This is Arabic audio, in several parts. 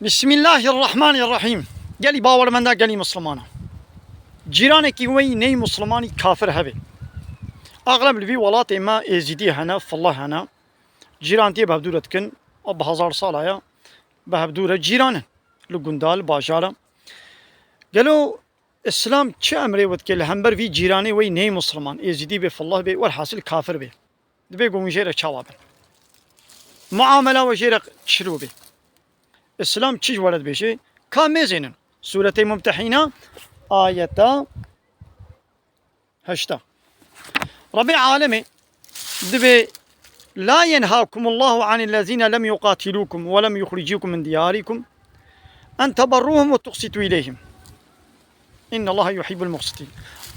بسم الله الرحمن الرحیم. گلی باورمندا گلی مسلمانا جیرانه کی وی نی مسلمانی کافر هبه اغلب الفي ولات ما ازيدي هنا فالله هنا جيرانتي بهدورة كن او بهزار سالا يا بهدورة جيران لقندال باجارة قالوا السلام چه امره وتكل همبر في جيراني وي ني مسلمان ازيدي به فالله به والحاصل كافر به دبي قوم جيرة چاوا به معاملة وجيرة تشرو به السلام چیج ولد بشه كامزين سورة ممتحنة آية هشتا ربي عالمي دبي لا ينهاكم الله عن الذين لم يقاتلوكم ولم يخرجوكم من دياركم أن تبروهم وتقسطوا إليهم إن الله يحب المقسطين.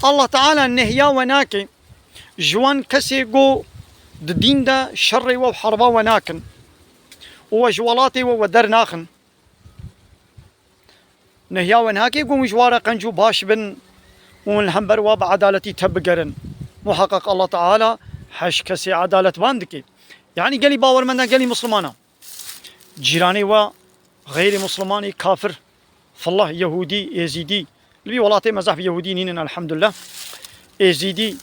الله تعالى النهيا وناكي جوان كسي قو دين دا شر وحربا وناكن وجوالاتي ودرناخن نهيا وناكي قو مجوارا قنجو باش بن ونهمبر واب عدالتي تبقرن محقق الله تعالى حش كسي عدالة باندكي يعني قالي باور منا قالي مسلمانا جيراني وغير مسلماني كافر فالله يهودي يزيدي اللي ولاتي مزاح في يهودي نين الحمد لله يزيدي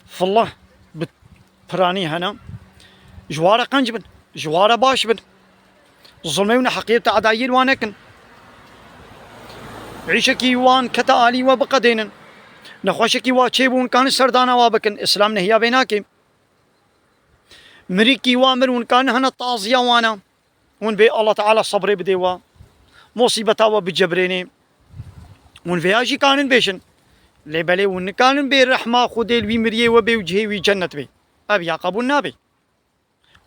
فالله بتراني هنا جوارا قنجبن جوارا باشبن ظلميون حقيقة عدايل وانكن عيشكي وان كتالي وبقدينن نخوشكي واتشيبون كان سردانا وابكن اسلام نهيا بيناكي مريكي وامرون كان هنا طازيا وانا ون بي الله تعالى صبري بديوا مصيبتا وبجبريني ون فياجي كانن بيشن لي بلي ون كانن بي رحمة خودي الوي مريه وبي وجهي وي جنة بي ابي يعقب النبي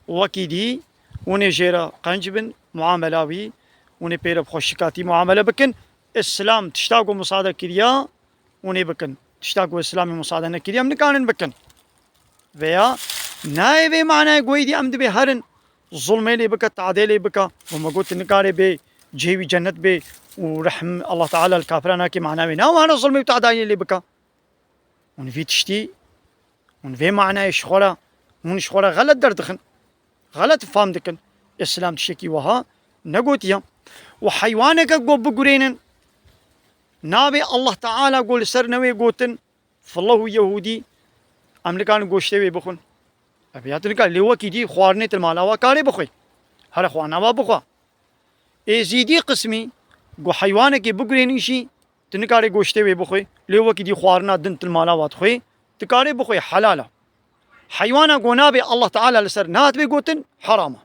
وكيدي ون جيرا قنجبن معاملاوي ون بيرب خوشكاتي معاملة بكن اسلام تشتاقو مصادة كريا وني بكن تشتاقو اسلامي مصادة نكريا من كانن بكن veya naive معناه قويدي أمد به هرن ظلمي لي بكا تعديلي بكا وما قلت نكاري بي جيوي جنة بي ورحم الله تعالى الكافرين كي معناه ناو هنا ظلمي وتعديلي لي بكا ون في تشتي ون في معناه شخورة ون شخورة غلط دردخن غلط فهم دكن اسلام تشكي وها نقوتيا وحيوانك قو بقرينن نابي الله تعالى قول سرنوي قوتن فالله يهودي امریکان گوشته وی بخون ابیات نکال لیوا کی دی خوارنه تل مالاوا کاری بخوی هر خوانا وا بخوا ازیدی قسمی گو حیوانه کی بگرینی شی تنکاری گوشته وی بخوی لیوا کی دی خوارنا دن تل مالاوا تخوی تکاری بخوی حلالا حیوانا گونا به الله تعالی لسر نات بی گوتن حرامه